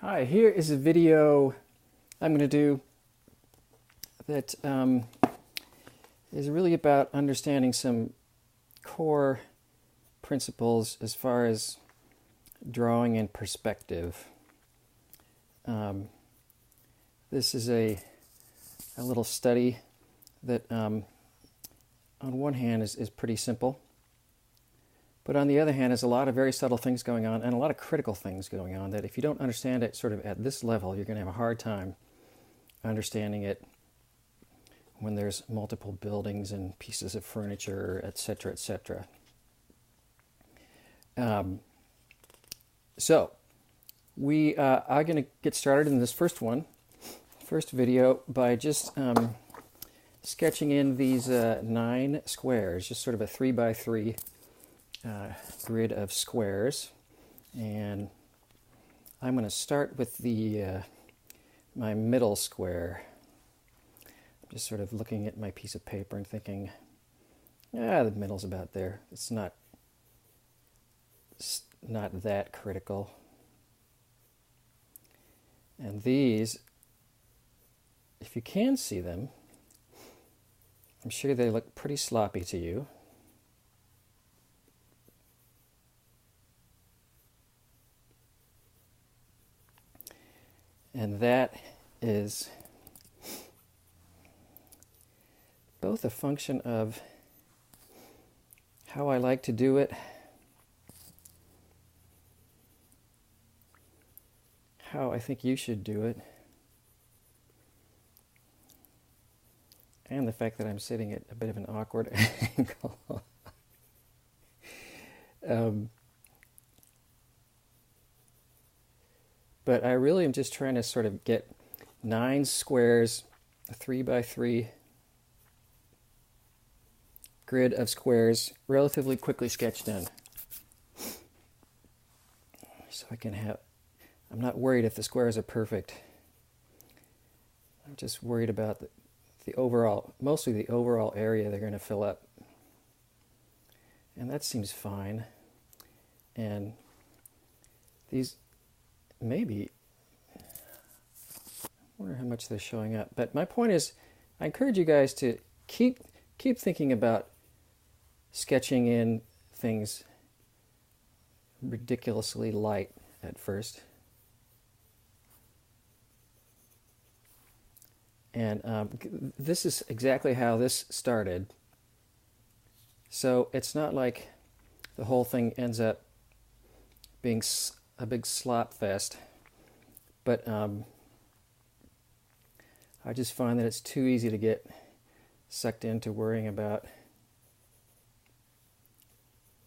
Hi, here is a video I'm going to do that is really about understanding some core principles as far as drawing in perspective. This is a little study that on one hand is pretty simple, but on the other hand is a lot of very subtle things going on and a lot of critical things going on that if you don't understand it sort of at this level, you're going to have a hard time understanding it when there's multiple buildings and pieces of furniture, etc., etc. So we are going to get started in this first video, by just sketching in these 9 squares, just sort of a 3x3 grid of squares. And I'm going to start with the my middle square. I'm just sort of looking at my piece of paper and thinking, the middle's about there. It's not that critical. And these, if you can see them, I'm sure they look pretty sloppy to you. And that is both a function of how I like to do it, how I think you should do it, and the fact that I'm sitting at a bit of an awkward angle. But I really am just trying to sort of get 9 squares, a 3x3 grid of squares, relatively quickly sketched in. So I can have, I'm not worried if the squares are perfect. I'm just worried about the overall, mostly the overall area they're going to fill up. And that seems fine. And these, maybe, I wonder how much they're showing up. But my point is, I encourage you guys to keep thinking about sketching in things ridiculously light at first. And this is exactly how this started. So it's not like the whole thing ends up being a big slop fest, but I just find that it's too easy to get sucked into worrying about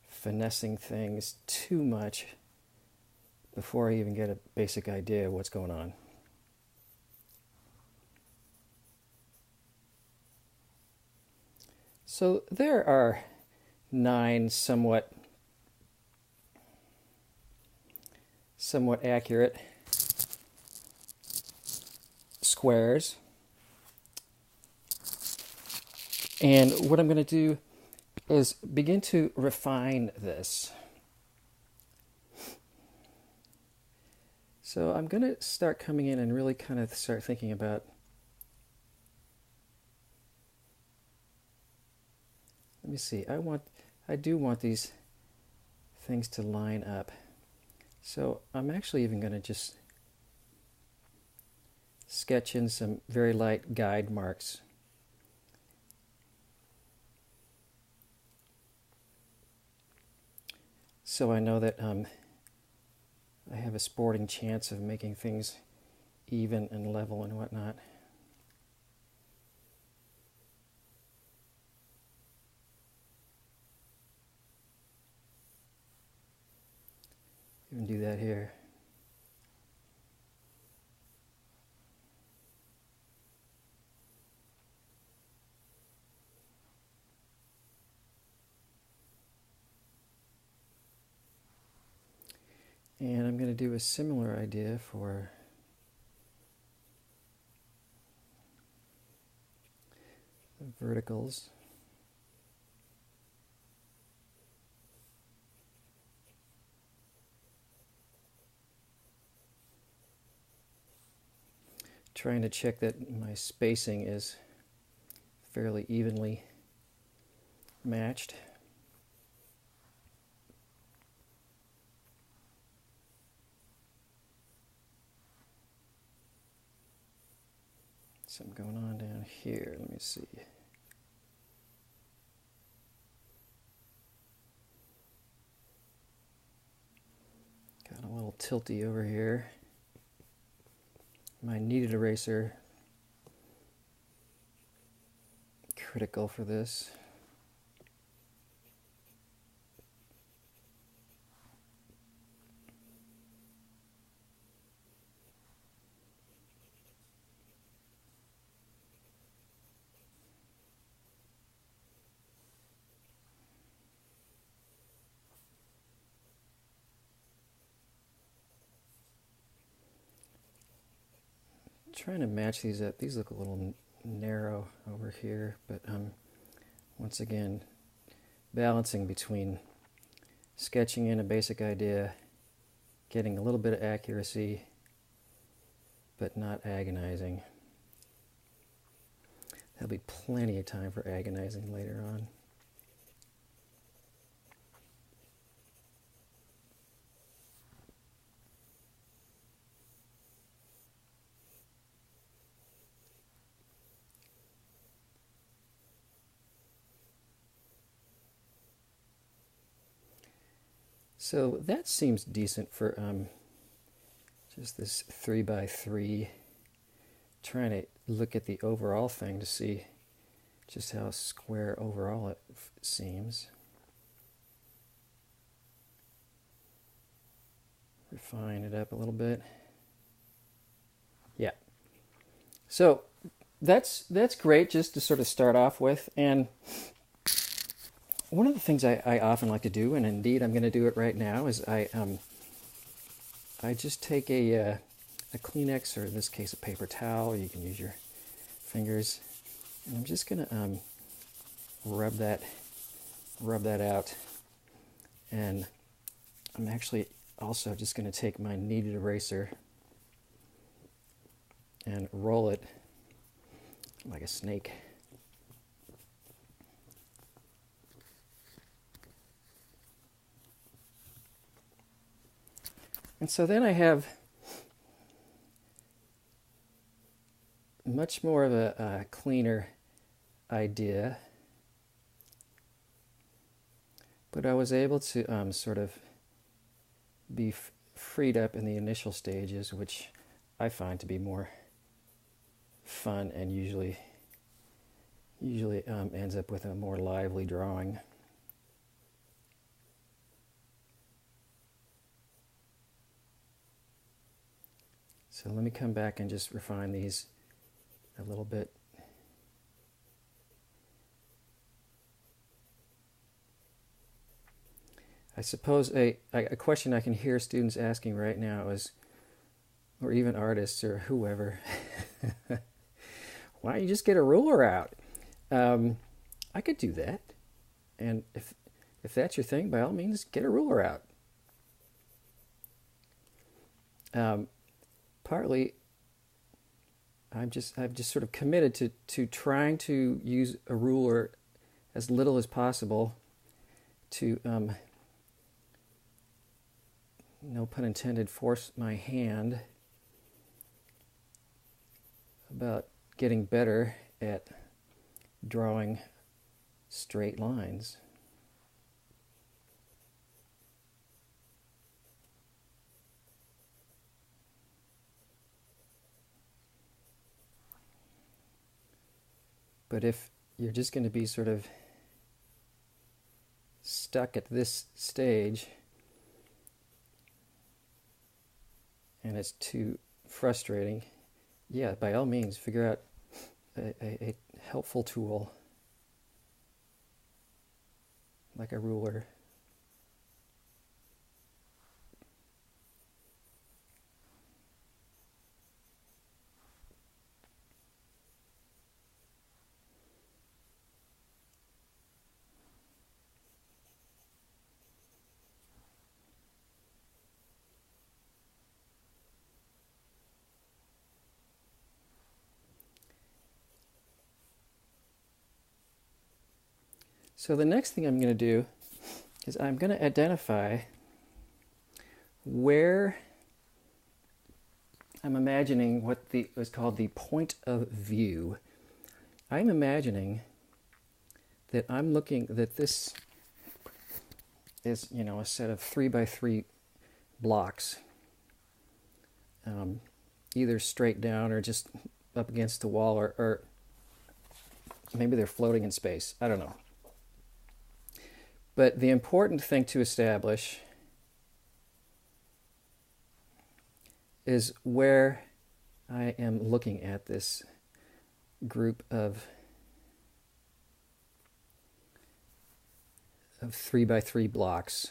finessing things too much before I even get a basic idea of what's going on. So there are 9 somewhat accurate squares. And what I'm going to do is begin to refine this. So I'm going to start coming in and really kind of start thinking about, let me see, I do want these things to line up. So I'm actually even going to just sketch in some very light guide marks. So I know that I have a sporting chance of making things even and level and whatnot. Even do that here. And I'm going to do a similar idea for the verticals. trying to check that my spacing is fairly evenly matched. Something going on down here. Let me see. Got a little tilty over here. My kneaded eraser, critical for this. Trying to match these up. These look a little narrow over here, but once again, balancing between sketching in a basic idea, getting a little bit of accuracy, but not agonizing. There'll be plenty of time for agonizing later on. So that seems decent for just this 3x3. Trying to look at the overall thing to see just how square overall it seems. Refine it up a little bit. Yeah. So that's great just to sort of start off with. And one of the things I often like to do, and indeed I'm going to do it right now, is I just take a Kleenex, or in this case a paper towel. You can use your fingers, and I'm just going to rub that out. And I'm actually also just going to take my kneaded eraser and roll it like a snake. And so then I have much more of a cleaner idea, but I was able to sort of be freed up in the initial stages, which I find to be more fun and usually ends up with a more lively drawing. So let me come back and just refine these a little bit. I suppose a question I can hear students asking right now is, or even artists or whoever, why don't you just get a ruler out? I could do that. And if that's your thing, by all means, get a ruler out. Partly, I've just sort of committed to trying to use a ruler as little as possible to, no pun intended, force my hand about getting better at drawing straight lines. But if you're just going to be sort of stuck at this stage and it's too frustrating, yeah, by all means, figure out a helpful tool like a ruler. So the next thing I'm going to do is I'm going to identify where I'm imagining what is called the point of view. I'm imagining that that this is, a set of 3 by 3 blocks, either straight down or just up against the wall, or maybe they're floating in space. I don't know. But the important thing to establish is where I am looking at this group of 3 by 3 blocks.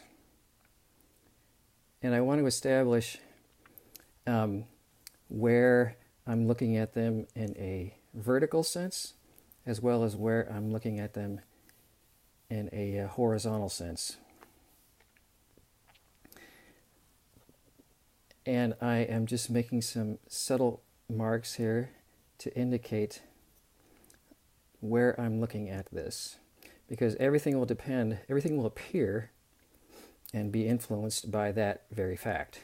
And I want to establish where I'm looking at them in a vertical sense, as well as where I'm looking at them in a horizontal sense. And I am just making some subtle marks here to indicate where I'm looking at this, because everything will appear and be influenced by that very fact.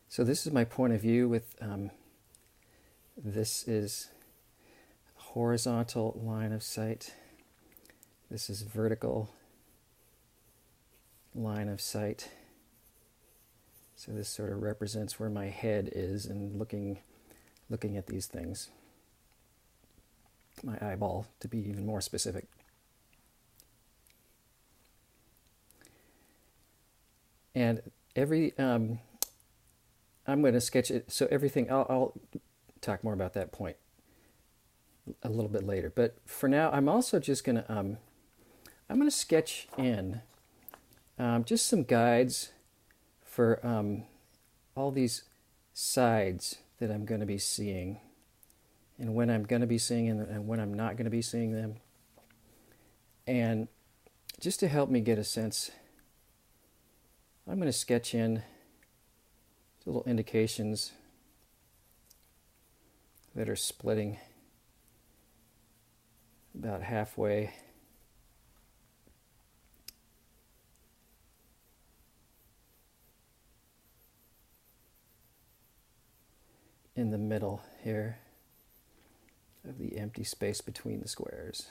So this is my point of view with, this is horizontal line of sight. This is vertical line of sight. So this sort of represents where my head is and looking at these things. My eyeball, to be even more specific. And I'm going to sketch it. So everything, I'll talk more about that point a little bit later. But for now, I'm also just going to, I'm going to sketch in just some guides for all these sides that I'm going to be seeing, and when I'm going to be seeing them and when I'm not going to be seeing them. And just to help me get a sense, I'm going to sketch in little indications that are splitting about halfway. In the middle here of the empty space between the squares.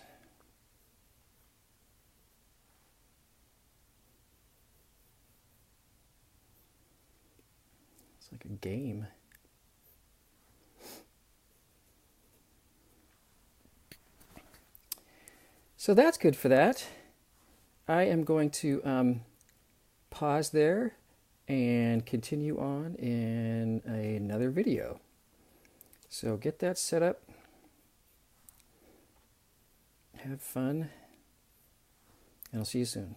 It's like a game. So that's good for that. I am going to pause there and continue on in another video. So get that set up, have fun, and I'll see you soon.